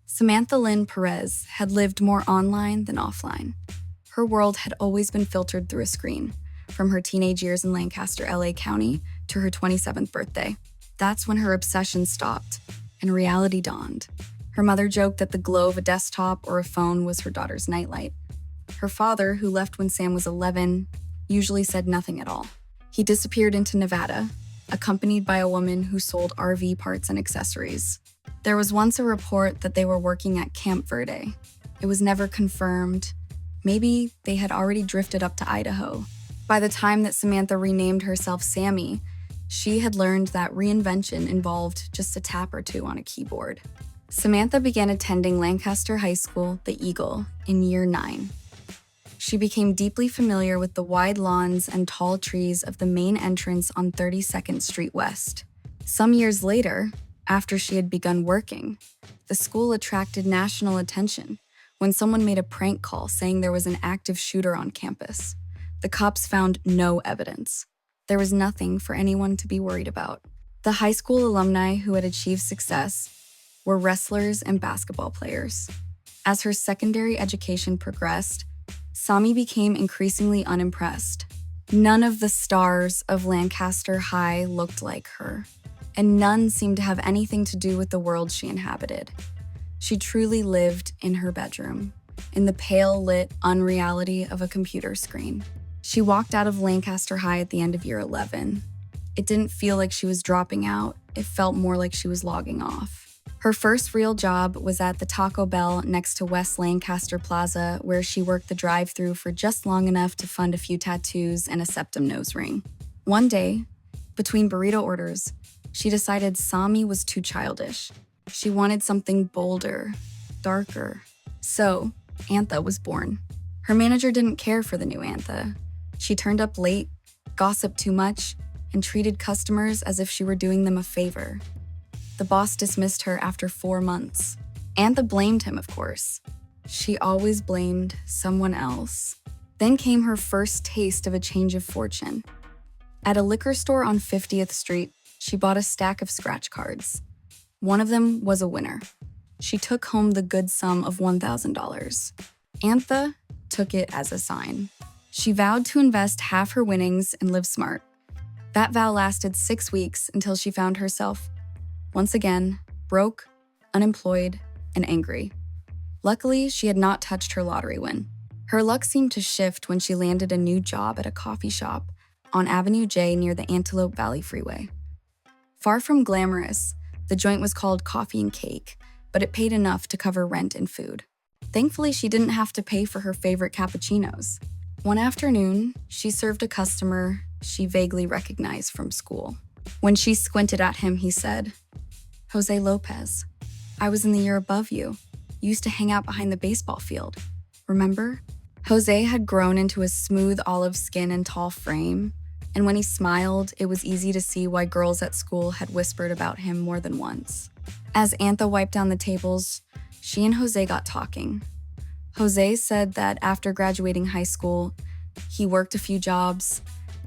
Samantha Lynn Perez had lived more online than offline. Her world had always been filtered through a screen, from her teenage years in Lancaster, LA County, to her 27th birthday. That's when her obsession stopped, and reality dawned. Her mother joked that the glow of a desktop or a phone was her daughter's nightlight. Her father, who left when Sam was 11, usually said nothing at all. He disappeared into Nevada, accompanied by a woman who sold RV parts and accessories. There was once a report that they were working at Camp Verde. It was never confirmed. Maybe they had already drifted up to Idaho. By the time that Samantha renamed herself Sammy, she had learned that reinvention involved just a tap or two on a keyboard. Samantha began attending Lancaster High School, the Eagle, in year 9. She became deeply familiar with the wide lawns and tall trees of the main entrance on 32nd Street West. Some years later, after she had begun working, the school attracted national attention when someone made a prank call saying there was an active shooter on campus. The cops found no evidence. There was nothing for anyone to be worried about. The high school alumni who had achieved success were wrestlers and basketball players. As her secondary education progressed, Sami became increasingly unimpressed. None of the stars of Lancaster High looked like her, and none seemed to have anything to do with the world she inhabited. She truly lived in her bedroom, in the pale-lit unreality of a computer screen. She walked out of Lancaster High at the end of year 11. It didn't feel like she was dropping out. It felt more like she was logging off. Her first real job was at the Taco Bell next to West Lancaster Plaza, where she worked the drive-thru for just long enough to fund a few tattoos and a septum nose ring. One day, between burrito orders, she decided Sami was too childish. She wanted something bolder, darker. So, Antha was born. Her manager didn't care for the new Antha. She turned up late, gossiped too much, and treated customers as if she were doing them a favor. The boss dismissed her after 4 months. Antha blamed him, of course. She always blamed someone else. Then came her first taste of a change of fortune. At a liquor store on 50th Street, she bought a stack of scratch cards. One of them was a winner. She took home the good sum of $1,000. Antha took it as a sign. She vowed to invest half her winnings and live smart. That vow lasted 6 weeks until she found herself, once again, broke, unemployed, and angry. Luckily, she had not touched her lottery win. Her luck seemed to shift when she landed a new job at a coffee shop on Avenue J near the Antelope Valley Freeway. Far from glamorous, the joint was called Coffee and Cake, but it paid enough to cover rent and food. Thankfully, she didn't have to pay for her favorite cappuccinos. One afternoon, she served a customer she vaguely recognized from school. When she squinted at him, he said, "Jose Lopez, I was in the year above you. You used to hang out behind the baseball field. Remember?" Jose had grown into a smooth olive skin and tall frame, and when he smiled, it was easy to see why girls at school had whispered about him more than once. As Antha wiped down the tables, she and Jose got talking. Jose said that after graduating high school, he worked a few jobs,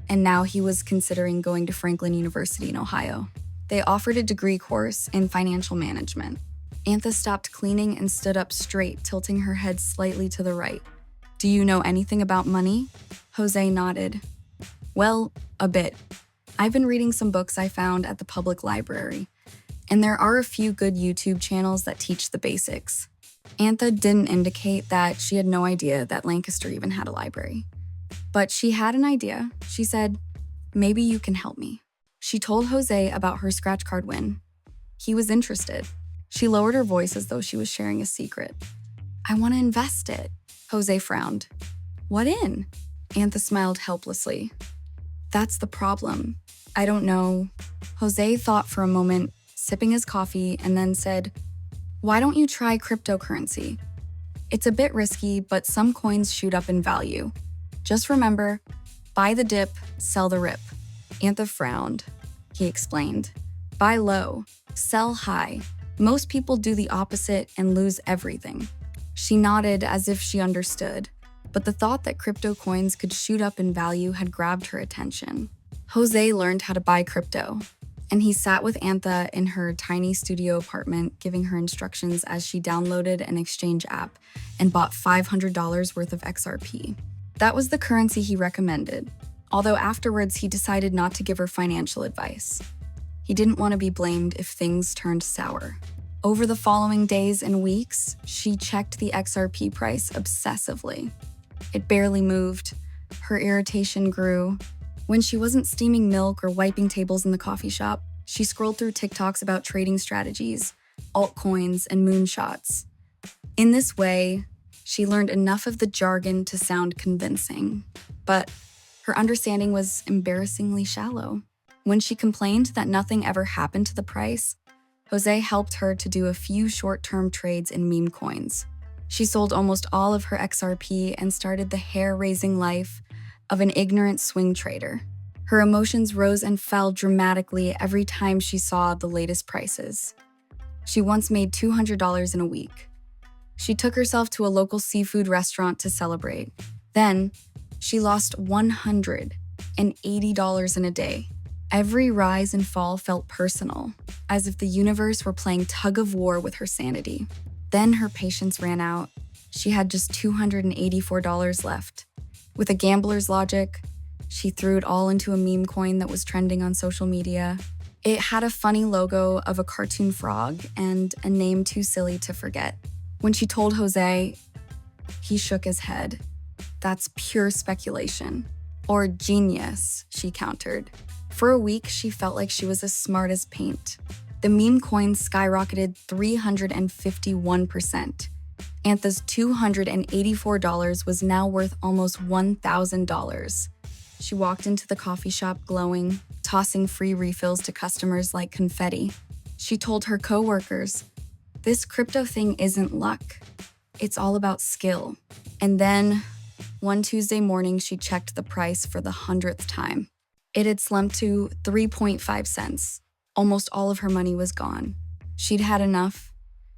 and now he was considering going to Franklin University in Ohio. They offered a degree course in financial management. Antha stopped cleaning and stood up straight, tilting her head slightly to the right. "Do you know anything about money?" Jose nodded. "Well, a bit. I've been reading some books I found at the public library, and there are a few good YouTube channels that teach the basics." Antha didn't indicate that she had no idea that Lancaster even had a library. But she had an idea. She said, "Maybe you can help me." She told Jose about her scratch card win. He was interested. She lowered her voice as though she was sharing a secret. "I want to invest it." Jose frowned. "What in?" Antha smiled helplessly. "That's the problem. I don't know." Jose thought for a moment, sipping his coffee, and then said, "Why don't you try cryptocurrency? It's a bit risky, but some coins shoot up in value. Just remember, buy the dip, sell the rip." Antha frowned. He explained, "Buy low, sell high. Most people do the opposite and lose everything." She nodded as if she understood, but the thought that crypto coins could shoot up in value had grabbed her attention. Jose learned how to buy crypto, And he sat with Antha in her tiny studio apartment, giving her instructions as she downloaded an exchange app and bought $500 worth of XRP. That was the currency he recommended, although afterwards he decided not to give her financial advice. He didn't want to be blamed if things turned sour. Over the following days and weeks, she checked the XRP price obsessively. It barely moved. Her irritation grew. When she wasn't steaming milk or wiping tables in the coffee shop, she scrolled through TikToks about trading strategies, altcoins, and moonshots. In this way, she learned enough of the jargon to sound convincing, but her understanding was embarrassingly shallow. When she complained that nothing ever happened to the price, Jose helped her to do a few short-term trades in meme coins. She sold almost all of her XRP and started the hair-raising life of an ignorant swing trader. Her emotions rose and fell dramatically every time she saw the latest prices. She once made $200 in a week. She took herself to a local seafood restaurant to celebrate. Then, she lost $180 in a day. Every rise and fall felt personal, as if the universe were playing tug-of-war with her sanity. Then her patience ran out. She had just $284 left. With a gambler's logic, she threw it all into a meme coin that was trending on social media. It had a funny logo of a cartoon frog and a name too silly to forget. When she told Jose, he shook his head. "That's pure speculation." Or genius, she countered. For a week, she felt like she was as smart as paint. The meme coin skyrocketed 351%. Antha's $284 was now worth almost $1,000. She walked into the coffee shop glowing, tossing free refills to customers like confetti. She told her coworkers, "This crypto thing isn't luck. It's all about skill." And then, one Tuesday morning, she checked the price for the 100th time. It had slumped to 3.5 cents. Almost all of her money was gone. She'd had enough.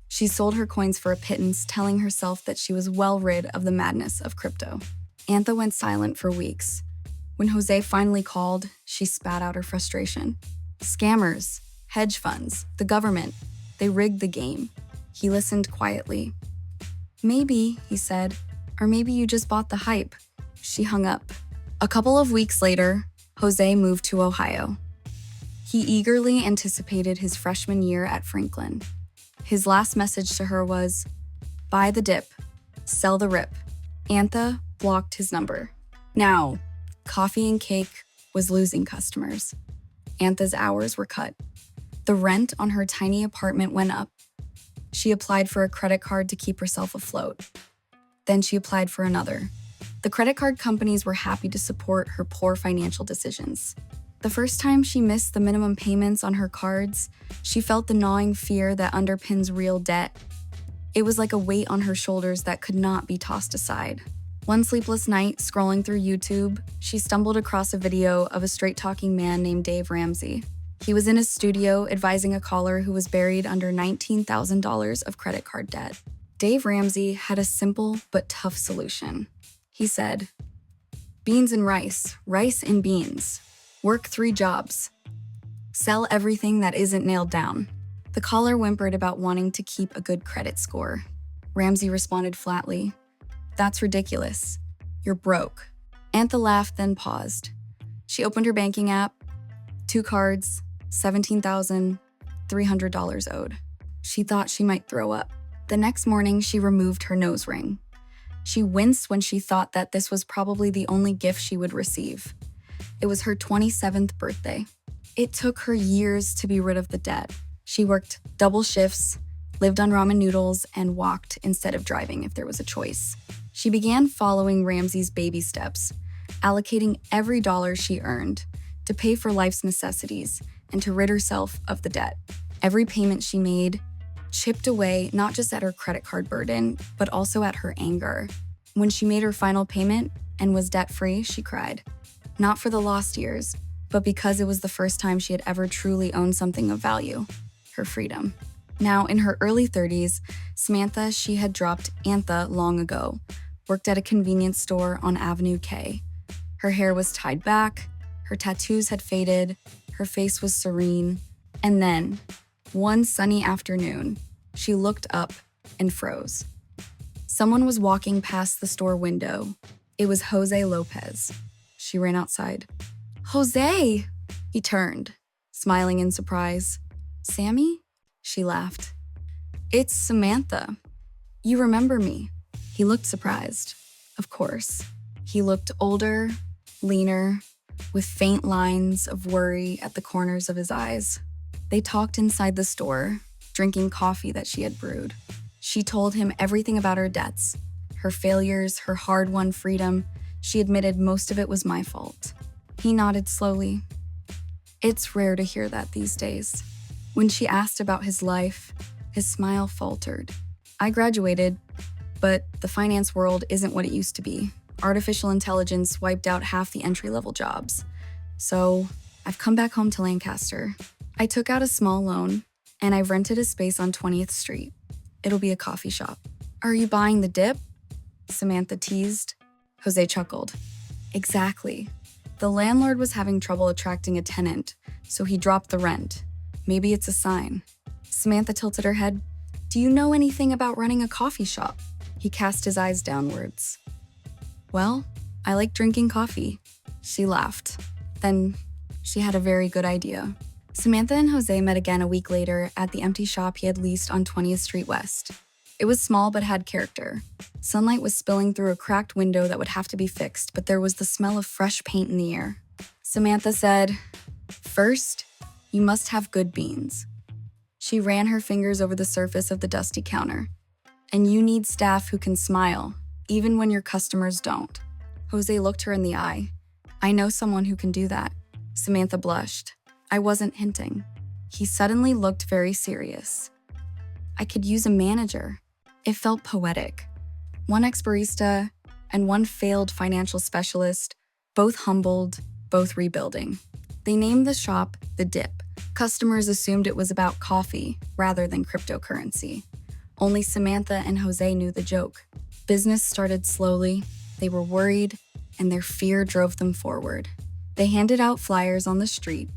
She sold her coins for a pittance, telling herself that she was well rid of the madness of crypto. Antha went silent for weeks. When Jose finally called, she spat out her frustration. Scammers, hedge funds, the government, they rigged the game. He listened quietly. "Maybe," he said, "or maybe you just bought the hype." She hung up. A couple of weeks later, Jose moved to Ohio. He eagerly anticipated his freshman year at Franklin. His last message to her was, "Buy the dip, sell the rip." Antha blocked his number. Now, Coffee and Cake was losing customers. Antha's hours were cut. The rent on her tiny apartment went up. She applied for a credit card to keep herself afloat. Then she applied for another. The credit card companies were happy to support her poor financial decisions. The first time she missed the minimum payments on her cards, she felt the gnawing fear that underpins real debt. It was like a weight on her shoulders that could not be tossed aside. One sleepless night, scrolling through YouTube, she stumbled across a video of a straight-talking man named Dave Ramsey. He was in his studio advising a caller who was buried under $19,000 of credit card debt. Dave Ramsey had a simple but tough solution. He said, "Beans and rice, rice and beans. Work 3 jobs. Sell everything that isn't nailed down." The caller whimpered about wanting to keep a good credit score. Ramsey responded flatly, "That's ridiculous. You're broke." Antha laughed, then paused. She opened her banking app. 2 cards, $17,300 owed. She thought she might throw up. The next morning, she removed her nose ring. She winced when she thought that this was probably the only gift she would receive. It was her 27th birthday. It took her years to be rid of the debt. She worked double shifts, lived on ramen noodles, and walked instead of driving if there was a choice. She began following Ramsey's baby steps, allocating every dollar she earned to pay for life's necessities and to rid herself of the debt. Every payment she made chipped away not just at her credit card burden, but also at her anger. When she made her final payment and was debt-free, she cried. Not for the lost years, but because it was the first time she had ever truly owned something of value, her freedom. Now, in her early 30s, Samantha, she had dropped Antha long ago, worked at a convenience store on Avenue K. Her hair was tied back, her tattoos had faded, her Her face was serene. And then, one sunny afternoon, she looked up and froze. Someone was walking past the store window. It was Jose Lopez. She ran outside. "Jose!" He turned, smiling in surprise. "Sammy?" She laughed. "It's Samantha. You remember me." He looked surprised. Of course. He looked older, leaner, with faint lines of worry at the corners of his eyes. They talked inside the store, drinking coffee that she had brewed. She told him everything about her debts, her failures, her hard-won freedom. She admitted most of it was my fault. He nodded slowly. It's rare to hear that these days. When she asked about his life, his smile faltered. "I graduated, but the finance world isn't what it used to be. Artificial intelligence wiped out half the entry-level jobs. So I've come back home to Lancaster. I took out a small loan, and I've rented a space on 20th Street. It'll be a coffee shop." "Are you buying the dip?" Samantha teased. Jose chuckled. "Exactly. The landlord was having trouble attracting a tenant, so he dropped the rent. Maybe it's a sign." Samantha tilted her head. "Do you know anything about running a coffee shop?" He cast his eyes downwards. "Well, I like drinking coffee." She laughed. Then she had a very good idea. Samantha and Jose met again a week later at the empty shop he had leased on 20th Street West. It was small but had character. Sunlight was spilling through a cracked window that would have to be fixed, but there was the smell of fresh paint in the air. Samantha said, "First, you must have good beans." She ran her fingers over the surface of the dusty counter. "And you need staff who can smile, even when your customers don't." Jose looked her in the eye. "I know someone who can do that." Samantha blushed. I wasn't hinting. He suddenly looked very serious. "I could use a manager." It felt poetic. One ex-barista and one failed financial specialist, both humbled, both rebuilding. They named the shop The Dip. Customers assumed it was about coffee rather than cryptocurrency. Only Samantha and Jose knew the joke. Business started slowly. They were worried, and their fear drove them forward. They handed out flyers on the street,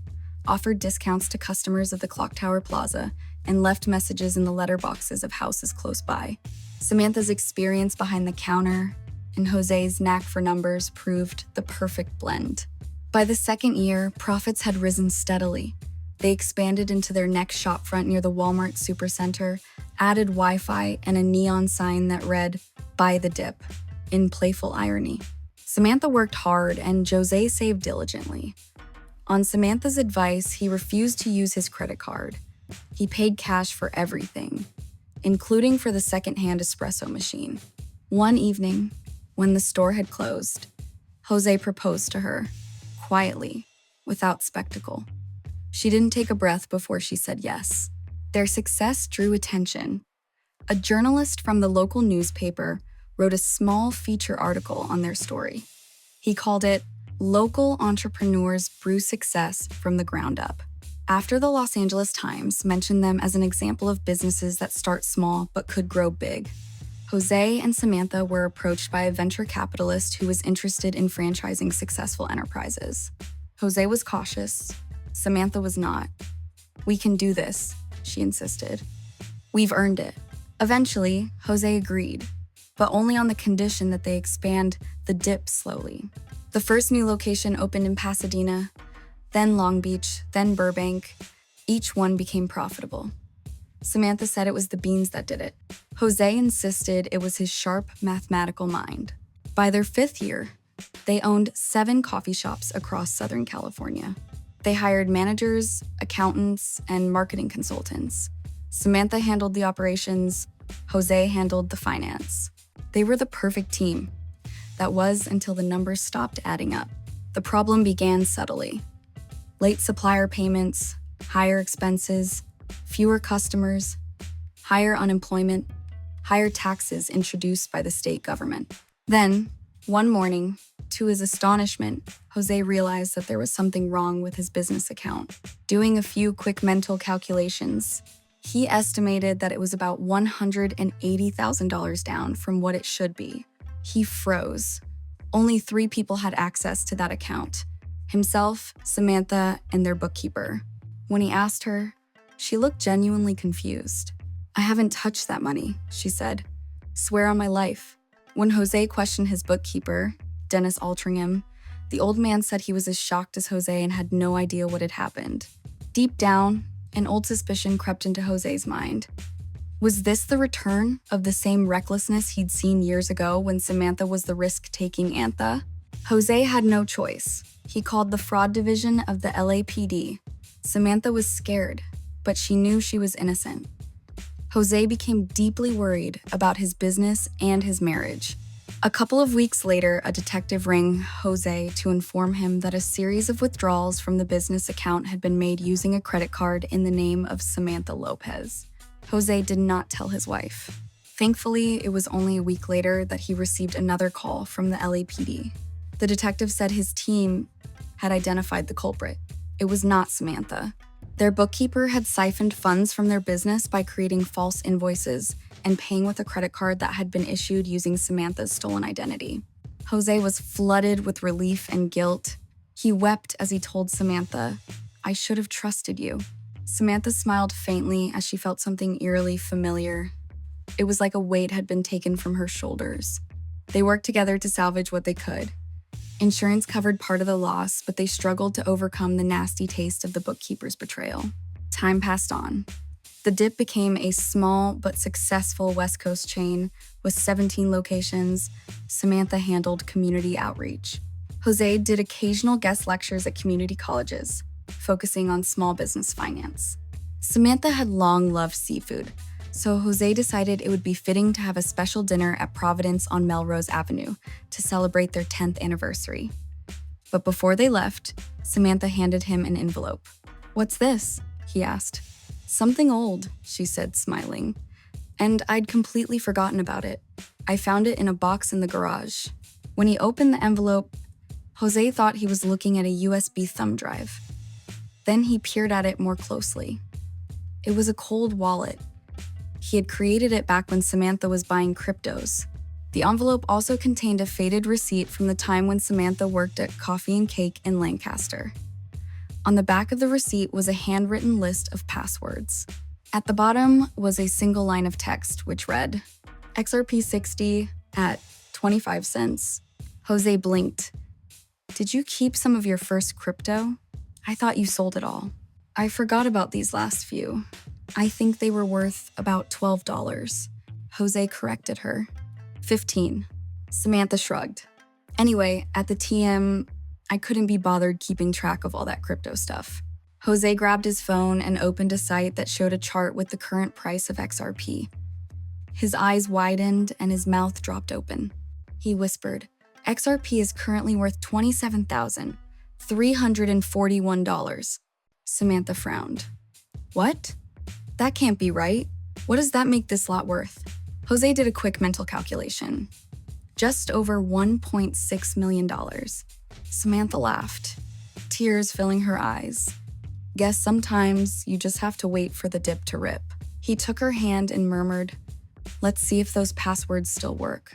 offered discounts to customers of the Clock Tower Plaza, and left messages in the letterboxes of houses close by. Samantha's experience behind the counter and Jose's knack for numbers proved the perfect blend. By the second year, profits had risen steadily. They expanded into their next shopfront near the Walmart Supercenter, added Wi-Fi and a neon sign that read, "Buy the Dip," in playful irony. Samantha worked hard and Jose saved diligently. On Samantha's advice, he refused to use his credit card. He paid cash for everything, including for the second-hand espresso machine. One evening, when the store had closed, Jose proposed to her, quietly, without spectacle. She didn't take a breath before she said yes. Their success drew attention. A journalist from the local newspaper wrote a small feature article on their story. He called it, "Local Entrepreneurs Brew Success from the Ground Up." After the Los Angeles Times mentioned them as an example of businesses that start small but could grow big, Jose and Samantha were approached by a venture capitalist who was interested in franchising successful enterprises. Jose was cautious. Samantha was not. "We can do this," she insisted. "We've earned it." Eventually, Jose agreed, but only on the condition that they expand the Dip slowly. The first new location opened in Pasadena, then Long Beach, then Burbank. Each one became profitable. Samantha said it was the beans that did it. Jose insisted it was his sharp mathematical mind. By their 5th year, they owned 7 coffee shops across Southern California. They hired managers, accountants, and marketing consultants. Samantha handled the operations, Jose handled the finance. They were the perfect team. That was until the numbers stopped adding up. The problem began subtly. Late supplier payments, higher expenses, fewer customers, higher unemployment, higher taxes introduced by the state government. Then, one morning, to his astonishment, Jose realized that there was something wrong with his business account. Doing a few quick mental calculations, he estimated that it was about $180,000 down from what it should be. He froze. Only 3 people had access to that account. himself, Samantha, and their bookkeeper. When he asked her, she looked genuinely confused. "I haven't touched that money," she said. "Swear on my life." When Jose questioned his bookkeeper, Dennis Altringham, the old man said he was as shocked as Jose and had no idea what had happened. Deep down, an old suspicion crept into Jose's mind. Was this the return of the same recklessness he'd seen years ago when Samantha was the risk-taking Antha? Jose had no choice. He called the fraud division of the LAPD. Samantha was scared, but she knew she was innocent. Jose became deeply worried about his business and his marriage. A couple of weeks later, a detective rang Jose to inform him that a series of withdrawals from the business account had been made using a credit card in the name of Samantha Lopez. Jose did not tell his wife. Thankfully, it was only a week later that he received another call from the LAPD. The detective said his team had identified the culprit. It was not Samantha. Their bookkeeper had siphoned funds from their business by creating false invoices and paying with a credit card that had been issued using Samantha's stolen identity. Jose was flooded with relief and guilt. He wept as he told Samantha, "I should have trusted you." Samantha smiled faintly as she felt something eerily familiar. It was like a weight had been taken from her shoulders. They worked together to salvage what they could. Insurance covered part of the loss, but they struggled to overcome the nasty taste of the bookkeeper's betrayal. Time passed on. The Dip became a small but successful West Coast chain with 17 locations. Samantha handled community outreach. Jose did occasional guest lectures at community colleges, focusing on small business finance. Samantha had long loved seafood, so Jose decided it would be fitting to have a special dinner at Providence on Melrose Avenue to celebrate their 10th anniversary. But before they left, Samantha handed him an envelope. "What's this?" he asked. "Something old," she said, smiling. "And I'd completely forgotten about it. I found it in a box in the garage." When he opened the envelope, Jose thought he was looking at a USB thumb drive. Then he peered at it more closely. It was a cold wallet. He had created it back when Samantha was buying cryptos. The envelope also contained a faded receipt from the time when Samantha worked at Coffee and Cake in Lancaster. On the back of the receipt was a handwritten list of passwords. At the bottom was a single line of text, which read, XRP60 at 25 cents. Jose blinked. "Did you keep some of your first crypto? I thought you sold it all." "I forgot about these last few. I think they were worth about $12. Jose corrected her. 15. Samantha shrugged. "Anyway, at the TM, I couldn't be bothered keeping track of all that crypto stuff." Jose grabbed his phone and opened a site that showed a chart with the current price of XRP. His eyes widened and his mouth dropped open. He whispered, "XRP is currently worth $27,341. Samantha frowned. "What? That can't be right. What does that make this lot worth?" Jose did a quick mental calculation. Just over $1.6 million. Samantha laughed, tears filling her eyes. "Guess sometimes you just have to wait for the dip to rip." He took her hand and murmured, "Let's see if those passwords still work."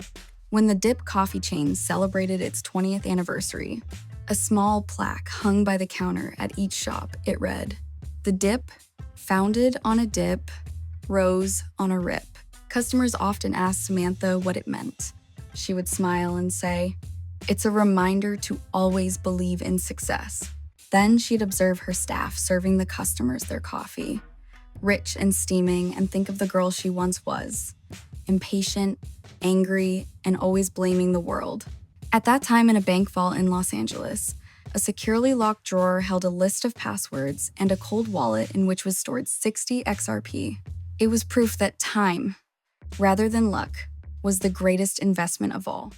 When the Dip coffee chain celebrated its 20th anniversary, a small plaque hung by the counter at each shop. It read, "The Dip, founded on a dip, rose on a rip." Customers often asked Samantha what it meant. She would smile and say, "It's a reminder to always believe in success." Then she'd observe her staff serving the customers their coffee, rich and steaming, and think of the girl she once was, impatient, angry, and always blaming the world. At that time, in a bank vault in Los Angeles, a securely locked drawer held a list of passwords and a cold wallet in which was stored 60 XRP. It was proof that time, rather than luck, was the greatest investment of all.